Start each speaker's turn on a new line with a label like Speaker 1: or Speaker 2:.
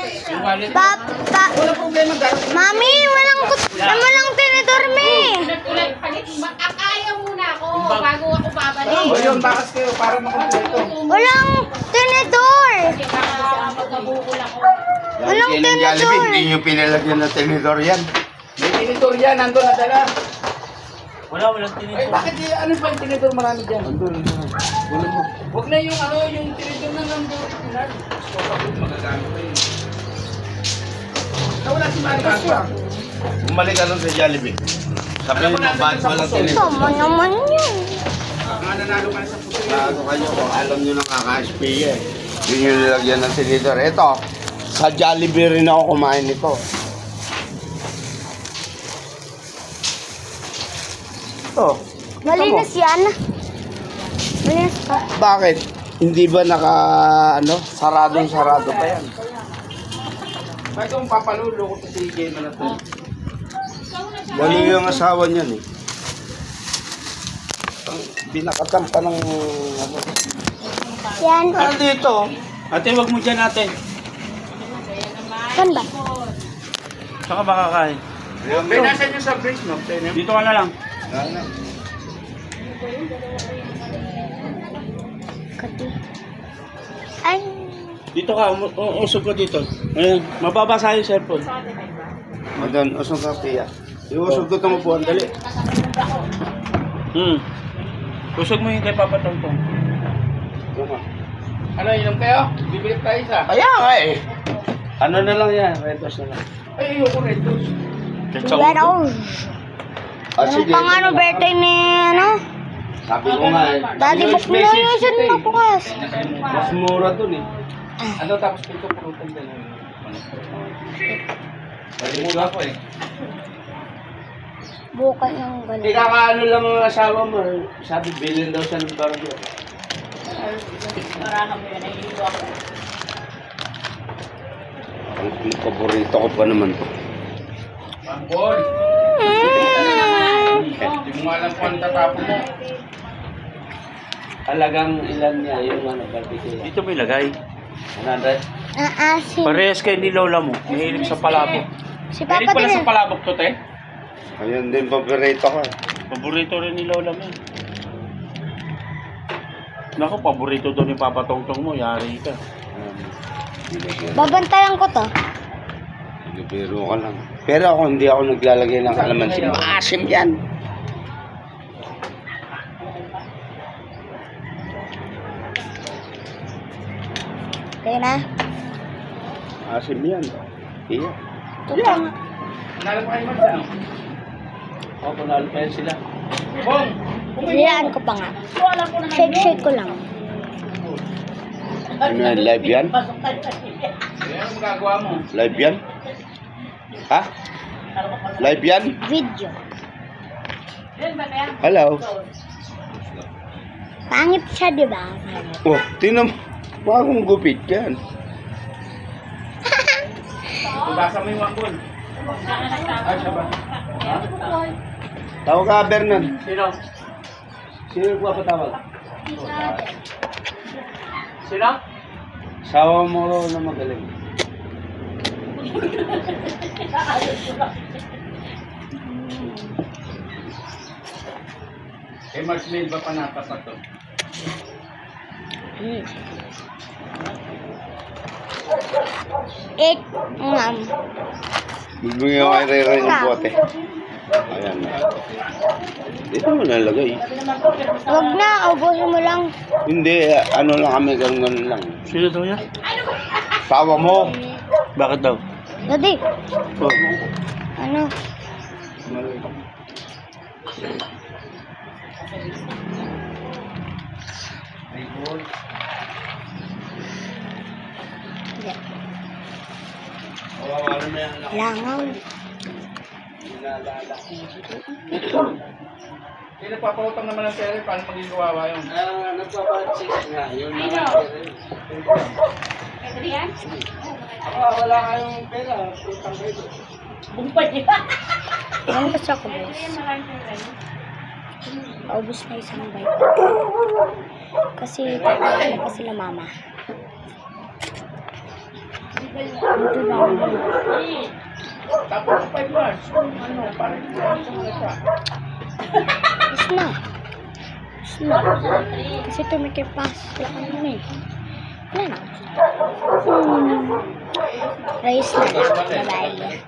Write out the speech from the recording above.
Speaker 1: Wala problema, darating.
Speaker 2: Mami, walang tinidor, me.
Speaker 3: Akaya muna ako bago ako babalik.
Speaker 1: O yun, bakas kayo para makumpleto.
Speaker 2: Walang tinidor.
Speaker 3: Magkabukol ako.
Speaker 2: Walang
Speaker 4: Yan ang Jollibee,
Speaker 2: tinidor.
Speaker 4: hindi nyo pinalagyan ng tinidor yan.
Speaker 1: May tinitor yan, nandun na dala.
Speaker 5: Walang
Speaker 1: Ay,
Speaker 5: tinidor.
Speaker 1: bakit ano pa yung tinitor marami dyan?
Speaker 4: Nandun. Wala mo.
Speaker 1: Huwag na yung yung tinitor na nandun. Magagamit pa yun. Wala si Marikas pa.
Speaker 4: Bumalik ka lang sa Jollibee. Sabi mo, bakit walang tinidor?
Speaker 2: Tama naman yun.
Speaker 1: Mga nanalo ka na sa puso.
Speaker 4: Bago kayo, kung alam nyo ng kaka-SP eh. Hindi nyo nilagyan ng tinidor. Ito, sa Jollibee rin ako kumain nito. Ito.
Speaker 2: Malinis yan. Malinis ka.
Speaker 4: Bakit? Hindi ba saradong-sarado pa yan?
Speaker 1: Bakit kung papalulo ko sa sige mo na ito?
Speaker 4: Walo yung asawa niyan eh. Binakatampa ng
Speaker 2: Yan.
Speaker 4: dito.
Speaker 5: Ate, wag mo dyan ate.
Speaker 2: Saan ba?
Speaker 5: Saka ba kakain?
Speaker 1: May nasa nyo sa bridge, no?
Speaker 5: Dito ka na lang.
Speaker 2: Kati. Ay.
Speaker 5: Dito ka, usog ka dito. Ayan, mababasa yung cellphone.
Speaker 4: O doon, usog ka piya. Iusog ko ito mo po, dali.
Speaker 5: Usog mo yung kay Papa Tongtong.
Speaker 1: Ano, inom kayo? Bibili tayo isa.
Speaker 4: Kaya nga eh. Ano na lang yan, retos na lang.
Speaker 1: Ay, ayoko na ito.
Speaker 2: Pero,
Speaker 4: Sige.
Speaker 2: pang ano, birthday ni, ano?
Speaker 4: Sabi ko nga eh.
Speaker 2: Daddy, book mo na yun siya na bukas.
Speaker 4: Mas mura dun eh.
Speaker 1: Ano, tapos ito purutan ka lang. Pwede mo ako eh.
Speaker 2: Bukas yung
Speaker 4: Hindi
Speaker 2: gano'n.
Speaker 4: kakaano lang ang asawa mo. Sabi, bilhin daw siya ng baryo.
Speaker 3: Para mo yun, nahihilo ako.
Speaker 4: Ang paborito ko pa naman to.
Speaker 1: Pampol. Hindi mo alam kung ano tatapon mo.
Speaker 4: Talagang ilan niya yung barbecue.
Speaker 5: Dito mo ilagay.
Speaker 4: 100?
Speaker 2: Aasin.
Speaker 5: Parehas kay ni Lola mo. Mahilig sa palabok.
Speaker 2: Si
Speaker 5: Mahilig
Speaker 2: Papa
Speaker 5: pala
Speaker 2: din.
Speaker 5: sa palabok to, te.
Speaker 4: Ayun din paborito ko.
Speaker 5: Paborito rin ni Lola mo. Naku, paborito to ni Papa Tongtong mo. Yari ka.
Speaker 2: Babantayan ko to.
Speaker 4: Biro ka lang. Pero ako hindi ako naglalagay ng kalamansi. Maasim yan.
Speaker 2: Okay na.
Speaker 4: Maasim yan. Iya.
Speaker 2: Ito lang.
Speaker 1: Nanalo pa kayo man sa ano?
Speaker 5: O, panalo pa yan sila.
Speaker 1: Bong!
Speaker 2: Hiyaan ko pa nga. Shake ko lang.
Speaker 4: Ano yan? Live yan?
Speaker 1: Ano magagawa mo?
Speaker 4: Live yan? Ha? Live yan?
Speaker 2: Video.
Speaker 4: Hello?
Speaker 2: Pangit siya, di ba?
Speaker 4: Oh, tinan mo. Bagong gupit yan.
Speaker 1: Pagkasa mo yung wangkol. Ay, siya ba?
Speaker 4: Tawag ka, Bernard.
Speaker 1: Sino?
Speaker 4: Sino yung papatawag?
Speaker 1: Sino?
Speaker 4: Sawa mo na magaling.
Speaker 1: Eh, Marshmail ba panata pa to?
Speaker 2: Eight. Ngam.
Speaker 4: Bibigyan ko kay Ray ng bote. Ayan na. Dito mo nalagay.
Speaker 2: Huwag na, ubusin mo lang.
Speaker 4: Hindi, ano lang kami, ganun lang.
Speaker 5: Sino daw yan?
Speaker 4: Sawa mo.
Speaker 5: Bakit daw?
Speaker 2: Daddy,
Speaker 5: Oh.
Speaker 2: ano? Hindi. Langaw.
Speaker 1: Eh, nagpapautang naman ng pera, paano maging kawawa yun?
Speaker 4: Nagpapatsik nga. Yun na.
Speaker 3: Adrian?
Speaker 4: Wala kayong pera. Utang kayo.
Speaker 3: Bumpad niya.
Speaker 2: Ano kasi ako, boss? Paubos na isang bite. Kasi, tatay na pa sila mama. Ito na.
Speaker 1: Tapos 5 months. Ano, parang sa mga siya.
Speaker 2: Is na. Is na. Kasi tumikipas. Wala ka naman eh. Wala na. Rice na lang. Bye-bye.